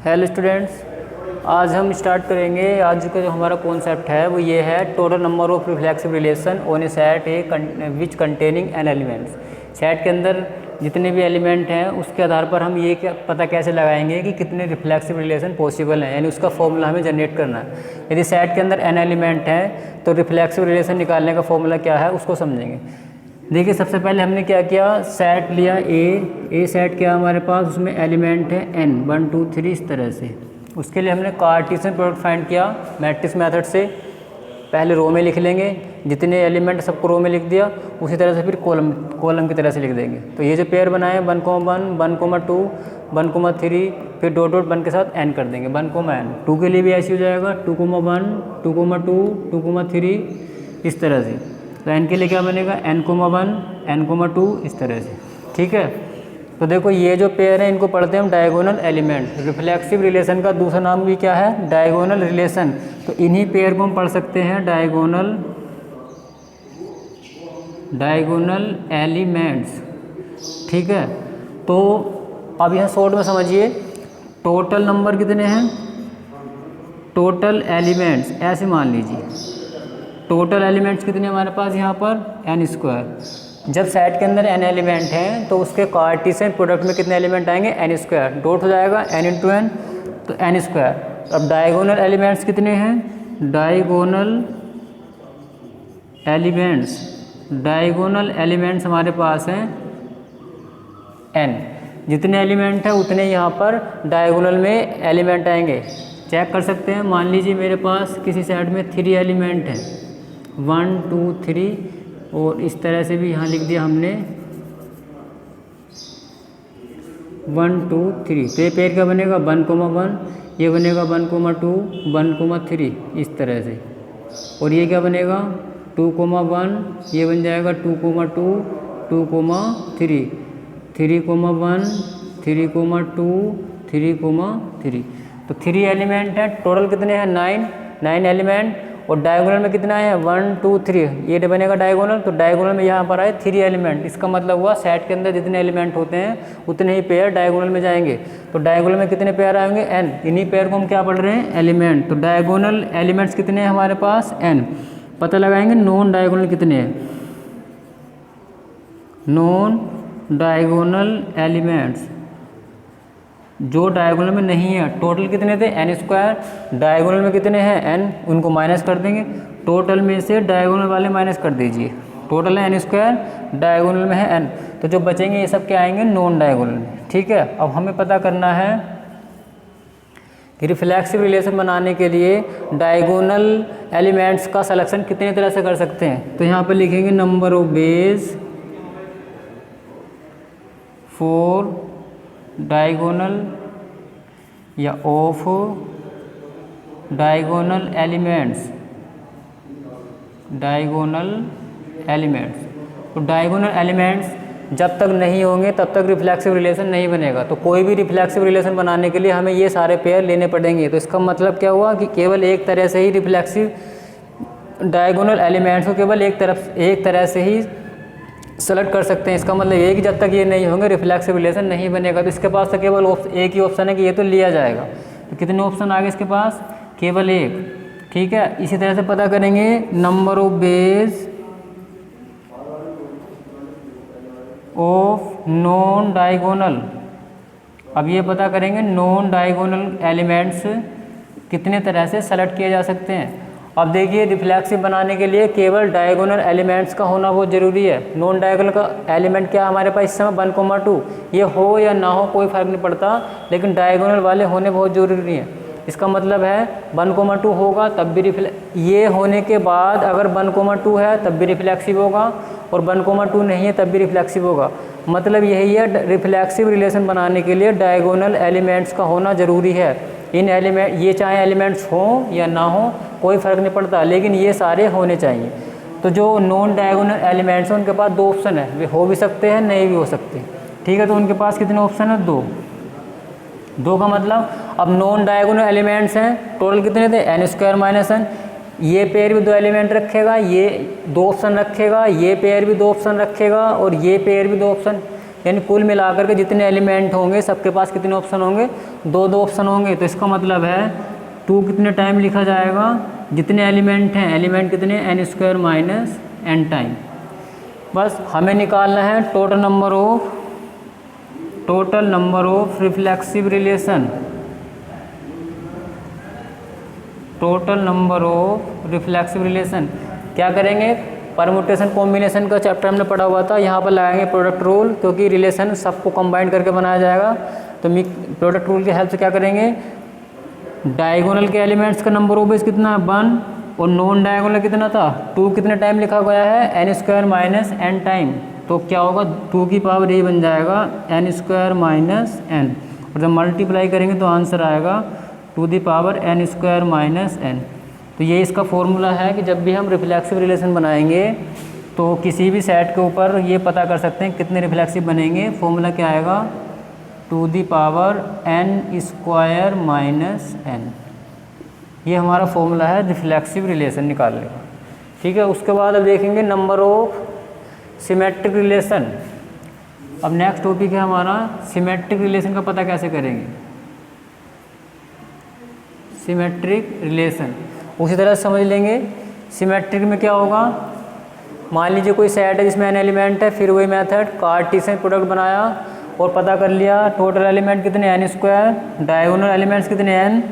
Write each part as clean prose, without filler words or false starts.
Hello students, आज हम start करेंगे। आज का जो हमारा कॉन्सेप्ट है वो ये है total number of reflexive relation on A set A which containing N elements. Set के अंदर जितने भी एलिमेंट हैं उसके आधार पर हम ये पता कैसे लगाएंगे कि कितने रिफ्लेक्सिव रिलेशन पॉसिबल हैं, यानी उसका फॉर्मूला हमें जनरेट करना है। यदि सेट के अंदर एन एलिमेंट है तो रिफ्लेक्सिव रिलेशन निकालने का फॉर्मूला क्या है उसको समझेंगे। देखिए, सबसे पहले हमने क्या किया, सेट लिया ए सेट क्या हमारे पास, उसमें एलिमेंट है n 1 2 3 इस तरह से। उसके लिए हमने कार्टेशियन प्रोडक्ट फाइंड किया मैट्रिक्स मेथड से। पहले रो में लिख लेंगे, जितने एलिमेंट सबको रो में लिख दिया, उसी तरह से फिर कॉलम की तरह से लिख देंगे। तो ये जो पेयर बनाए 1, 1, 1, 2, 1, 3, फिर डॉट डॉट 1 के साथ n कर देंगे 1, n। 2 के लिए भी ऐसे हो जाएगा 2, 1, 2, 2, 2, 3 इस तरह से। तो n के लिए क्या बनेगा n, 1, n, 2 इस तरह से। ठीक है, तो देखो ये जो पेयर है इनको पढ़ते हैं हम डायगोनल एलिमेंट। रिफ्लेक्सिव रिलेशन का दूसरा नाम भी क्या है, डायगोनल रिलेशन। तो इन्हीं पेयर को हम पढ़ सकते हैं डायगोनल एलिमेंट्स। ठीक है, तो अब यह शॉर्ट में समझिए, टोटल नंबर कितने हैं, टोटल एलिमेंट्स ऐसे मान लीजिए। टोटल एलिमेंट्स कितने हमारे पास यहाँ पर n²। जब सेट के अंदर n एलिमेंट हैं तो उसके कार्टेशियन प्रोडक्ट में कितने एलिमेंट आएंगे, n²। डॉट हो जाएगा n × n, तो n²। अब डायगोनल एलिमेंट्स कितने हैं, डायगोनल एलिमेंट्स हमारे पास हैं n। जितने एलिमेंट हैं उतने यहाँ पर डायगोनल में एलिमेंट आएंगे। चेक कर सकते हैं, मान लीजिए मेरे पास किसी सेट में 3 एलिमेंट हैं 1 2 3, और इस तरह से भी यहाँ लिख दिया हमने 1 2 3। तो ये पेयर क्या बनेगा 1, 1, ये बनेगा 1, 2, 1, 3 इस तरह से। और ये क्या बनेगा 2, 1, ये बन जाएगा 2, 2, 2, 3, 3, 1, 3, 2, 3, 3। तो 3 एलिमेंट हैं, टोटल कितने हैं 9 एलिमेंट। और डायगोनल में कितना है 1 2 3, ये बनेगा डायगोनल। तो डायगोनल में यहाँ पर आए 3 एलिमेंट। इसका मतलब हुआ सेट के अंदर जितने एलिमेंट होते हैं उतने ही पेयर डायगोनल में जाएंगे। तो डायगोनल में कितने पेयर आएंगे n। इन्हीं पेयर को हम क्या पढ़ रहे हैं, एलिमेंट। तो डायगोनल एलिमेंट्स कितने हैं हमारे पास n। पता लगाएंगे नॉन डायगोनल कितने हैं, नॉन डायगोनल एलिमेंट्स जो डायगोनल में नहीं है। टोटल कितने थे n², डायगोनल में कितने हैं n, उनको माइनस कर देंगे। टोटल में से डायगोनल वाले माइनस कर दीजिए, टोटल है n², डायगोनल में है n, तो जो बचेंगे ये सब क्या आएंगे नॉन डायगोनल में। ठीक है, अब हमें पता करना है कि रिफ्लेक्सिव रिलेशन बनाने के लिए डायगोनल एलिमेंट्स का सिलेक्शन कितने तरह से कर सकते हैं। तो यहाँ पर लिखेंगे number of base for diagonal या ऑफ डायगोनल एलिमेंट्स। तो डायगोनल एलिमेंट्स जब तक नहीं होंगे तब तक रिफ्लेक्सिव रिलेशन नहीं बनेगा। तो कोई भी रिफ्लेक्सिव रिलेशन बनाने के लिए हमें ये सारे पेयर लेने पड़ेंगे। तो इसका मतलब क्या हुआ कि केवल एक तरह से ही रिफ्लेक्सिव डायगोनल एलिमेंट्स को केवल एक तरह से ही सेलेक्ट कर सकते हैं। इसका मतलब ये है कि जब तक ये नहीं होंगे रिफ्लेक्सिव रिलेशन नहीं बनेगा। तो इसके पास तो केवल एक ही ऑप्शन है कि ये तो लिया जाएगा। तो कितने ऑप्शन आ गए इसके पास, केवल एक। ठीक है, इसी तरह से पता करेंगे number of base of non diagonal. अब ये पता करेंगे नॉन डायगोनल एलिमेंट्स कितने तरह से सेलेक्ट किए जा सकते हैं। अब देखिए, रिफ्लेक्सिव बनाने के लिए केवल डायगोनल एलिमेंट्स का होना बहुत ज़रूरी है। नॉन डायगोनल का एलिमेंट क्या हमारे पास इस समय 1, 2, ये हो या ना हो कोई फ़र्क नहीं पड़ता, लेकिन डायगोनल वाले होने बहुत ज़रूरी हैं। इसका मतलब है 1, 2 होगा तब भी ये होने के बाद अगर 1, 2 है तब भी रिफ्लेक्सिव होगा, और 1, 2 नहीं है तब भी रिफ्लेक्सिव होगा। मतलब यही है, रिफ्लेक्सिव रिलेशन बनाने के लिए डायगोनल एलिमेंट्स का होना ज़रूरी है। इन एलिमेंट ये चाहे एलिमेंट्स हों या ना हो कोई फ़र्क नहीं पड़ता, लेकिन ये सारे होने चाहिए। तो जो नॉन डायगोनल एलिमेंट्स हैं उनके पास 2 ऑप्शन है, वे हो भी सकते हैं नहीं भी हो सकते। ठीक है, तो उनके पास कितने ऑप्शन है, 2 का मतलब अब नॉन डायगोनल एलिमेंट्स हैं, टोटल कितने थे n² - n। ये पेयर भी 2 एलिमेंट रखेगा, ये 2 ऑप्शन रखेगा, ये पेयर भी 2 ऑप्शन रखेगा, और ये पेयर भी 2 ऑप्शन। यानी कुल मिलाकर के जितने एलिमेंट होंगे सबके पास कितने ऑप्शन होंगे, 2-2 ऑप्शन होंगे। तो इसका मतलब है 2 कितने टाइम लिखा जाएगा, जितने एलिमेंट हैं, एलिमेंट कितने, n² माइनस n टाइम। बस हमें निकालना है total number of reflexive relation, total number of reflexive relation. क्या करेंगे, परमुटेशन कॉम्बिनेशन का चैप्टर हमने पढ़ा हुआ था, यहाँ पर लगाएंगे प्रोडक्ट रूल, क्योंकि रिलेशन सबको कंबाइन करके बनाया जाएगा। तो प्रोडक्ट रूल की हेल्प से क्या करेंगे, डायगोनल के एलिमेंट्स का नंबर ऑफ बेस कितना है 1, और नॉन डायगोनल कितना था 2, कितने टाइम लिखा गया है n² माइनस n टाइम। तो क्या होगा, 2 की पावर ये बन जाएगा n² माइनस n, और जब मल्टीप्लाई करेंगे तो आंसर आएगा to the power n² minus n। तो ये इसका फॉर्मूला है कि जब भी हम रिफ्लेक्सिव रिलेशन बनाएंगे तो किसी भी सेट के ऊपर ये पता कर सकते हैं कितने रिफ्लेक्सिव बनेंगे। फॉर्मूला क्या आएगा, to the power n² minus n। ये हमारा फॉर्मूला है रिफ्लेक्सिव रिलेशन निकालने का। ठीक है, उसके बाद अब देखेंगे नंबर ऑफ सिमेट्रिक रिलेशन। अब नेक्स्ट टॉपिक है हमारा सिमेट्रिक रिलेशन का पता कैसे करेंगे, सिमेट्रिक रिलेशन उसी तरह समझ लेंगे। सिमेट्रिक में क्या होगा, मान लीजिए कोई सेट है जिसमें n एलिमेंट है, फिर वही मेथड कार्टेशियन प्रोडक्ट बनाया और पता कर लिया टोटल एलिमेंट कितने n², डायगोनल एलिमेंट्स कितने n,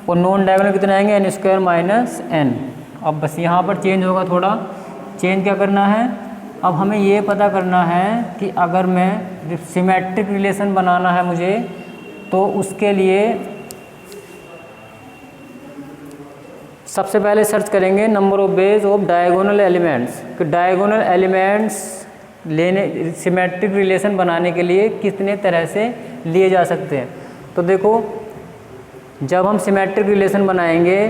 और नॉन डायगोनल कितने आएंगे n² माइनस n। अब बस यहाँ पर चेंज होगा, थोड़ा चेंज क्या करना है, अब हमें ये पता करना है कि अगर मैं सिमेट्रिक रिलेशन बनाना है मुझे, तो उसके लिए सबसे पहले सर्च करेंगे number of base of diagonal elements, कि डायगोनल एलिमेंट्स लेने सिमेट्रिक रिलेशन बनाने के लिए कितने तरह से लिए जा सकते हैं। तो देखो, जब हम सिमेट्रिक रिलेशन बनाएंगे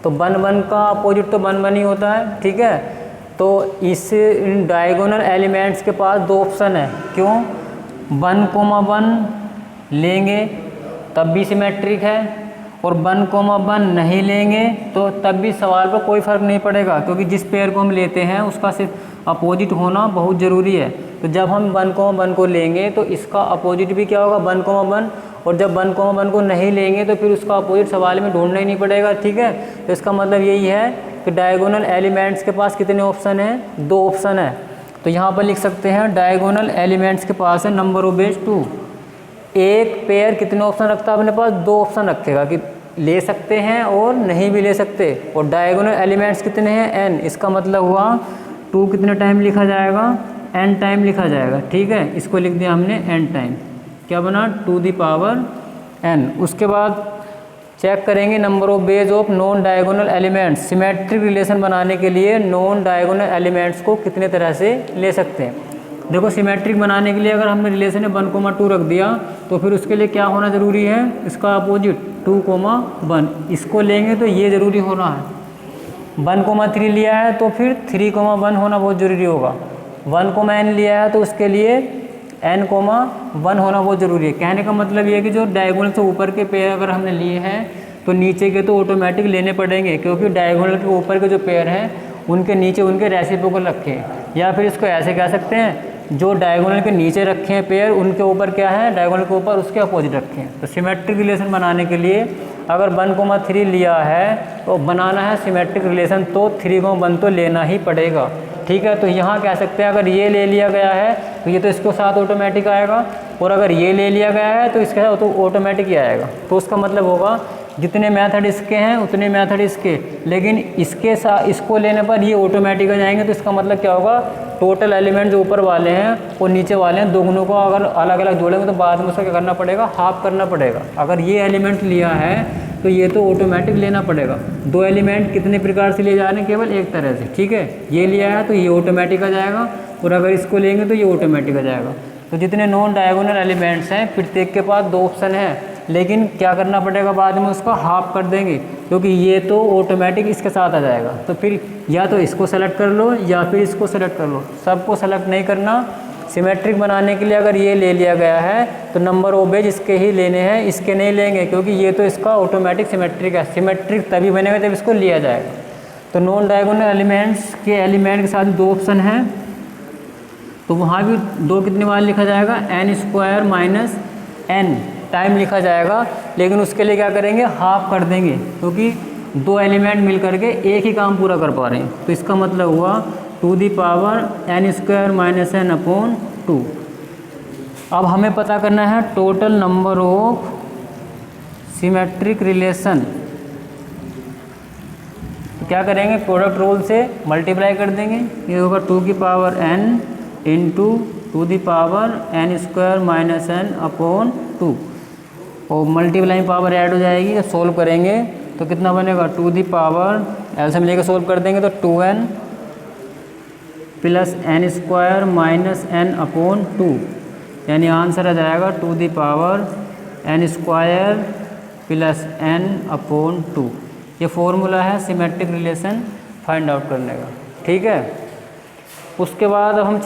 तो 1 का अपोजिट तो 1 ही होता है। ठीक है, तो इन डायगोनल एलिमेंट्स के पास 2 ऑप्शन है। क्यों, 1,1 लेंगे तब भी सिमेट्रिक है, और 1,1 नहीं लेंगे तो तब भी सवाल पर कोई फ़र्क नहीं पड़ेगा, क्योंकि जिस पेयर को हम लेते हैं उसका सिर्फ अपोजिट होना बहुत ज़रूरी है। तो जब हम 1,1 को लेंगे तो इसका अपोजिट भी क्या होगा 1,1, और जब 1,1 को नहीं लेंगे तो फिर उसका अपोजिट सवाल में ढूंढना ही नहीं पड़ेगा। ठीक है, तो इसका मतलब यही है कि डायगोनल एलिमेंट्स के पास कितने ऑप्शन हैं, 2 ऑप्शन है। तो यहाँ पर लिख सकते हैं डायगोनल एलिमेंट्स के पास है नंबर ऑफ बेस 2। एक पेयर कितने ऑप्शन रखता है अपने पास, 2 ऑप्शन रखेगा कि ले सकते हैं और नहीं भी ले सकते। और डायगोनल एलिमेंट्स कितने हैं n, इसका मतलब हुआ 2 कितने टाइम लिखा जाएगा, n टाइम लिखा जाएगा। ठीक है, इसको लिख दिया हमने n टाइम, क्या बना टू दी पावर n। उसके बाद चेक करेंगे number of base of non diagonal elements. Symmetric relation बनाने के लिए नॉन डायगोनल एलिमेंट्स को कितने तरह से ले सकते हैं। देखो, सिमेट्रिक बनाने के लिए अगर हमने रिलेशन में 1,2 रख दिया तो फिर उसके लिए क्या होना ज़रूरी है, इसका अपोजिट 2,1। इसको लेंगे तो ये ज़रूरी होना है। 1,3 लिया है तो फिर 3,1 होना बहुत ज़रूरी होगा। 1,n लिया है तो उसके लिए n,1 होना बहुत ज़रूरी है। कहने का मतलब ये है कि जो डायगोनल से ऊपर के पेयर अगर हमने लिए हैं तो नीचे के तो ऑटोमेटिक लेने पड़ेंगे, क्योंकि डायगोनल के ऊपर के जो पेयर हैं उनके नीचे उनके रेसिप्रोकल रखें। या फिर इसको ऐसे कह सकते हैं, जो डायगोनल के नीचे रखे हैं पेयर उनके ऊपर क्या है, डायगोनल के ऊपर उसके अपोजिट रखे हैं। तो सिमेट्रिक रिलेशन बनाने के लिए अगर 1,3 लिया है तो बनाना है सिमेट्रिक रिलेशन तो 3,1 तो लेना ही पड़ेगा। ठीक है, तो यहाँ कह सकते हैं अगर ये ले लिया गया है तो ये तो इसके साथ ऑटोमेटिक आएगा, और अगर ये ले लिया गया है तो इसके साथ तो ऑटोमेटिक ही आएगा। तो उसका मतलब होगा जितने मेथड इसके हैं उतने मेथड इसके, लेकिन इसके साथ इसको लेने पर ये ऑटोमेटिक आ जाएंगे। तो इसका मतलब क्या होगा, टोटल एलिमेंट जो ऊपर वाले हैं और नीचे वाले हैं दोनों को अगर अलग अलग जोड़ेंगे तो बाद में उसका क्या करना पड़ेगा, हाफ करना पड़ेगा। अगर ये एलिमेंट लिया है तो ये तो ऑटोमेटिक लेना पड़ेगा। 2 एलिमेंट कितने प्रकार से लिए जा रहे हैं, केवल एक तरह से। ठीक है, ये लिया है तो ये ऑटोमेटिक आ जाएगा, और अगर इसको लेंगे तो ये ऑटोमेटिक आ जाएगा। तो जितने नॉन डायगोनल एलिमेंट्स हैं प्रत्येक के पास 2 ऑप्शन है, लेकिन क्या करना पड़ेगा बाद में उसका हाफ कर देंगे, क्योंकि ये तो ऑटोमेटिक इसके साथ आ जाएगा। तो फिर या तो इसको सेलेक्ट कर लो या फिर इसको सेलेक्ट कर लो, सबको सेलेक्ट नहीं करना। सिमेट्रिक बनाने के लिए अगर ये ले लिया गया है तो नंबर ऑफ बेस इसके ही लेने हैं, इसके नहीं लेंगे, क्योंकि ये तो इसका ऑटोमेटिक सिमेट्रिक है। सिमेट्रिक तभी बनेगा जब इसको लिया जाएगा। तो नॉन डायगोनल एलिमेंट्स के एलिमेंट के साथ 2 ऑप्शन हैं, तो वहाँ भी 2 कितनी बार लिखा जाएगा, n² माइनस n टाइम लिखा जाएगा, लेकिन उसके लिए क्या करेंगे, हाफ कर देंगे, क्योंकि 2 एलिमेंट मिल करके एक ही काम पूरा कर पा रहे हैं। तो इसका मतलब हुआ to the power n² minus n upon 2। अब हमें पता करना है total number of symmetric relation. तो क्या करेंगे, प्रोडक्ट रूल से मल्टीप्लाई कर देंगे, ये होगा 2 की power n into to the power n² minus n upon 2, और मल्टीप्लाई पावर ऐड हो जाएगी। तो सोल्व करेंगे तो कितना बनेगा, 2 दी पावर एलसीएम लेके सोल्व कर देंगे तो 2n plus n² minus n upon 2, यानी आंसर आ जाएगा 2 दी power n² plus n upon 2। ये फॉर्मूला है सिमेट्रिक रिलेशन फाइंड आउट करने का। ठीक है, उसके बाद हम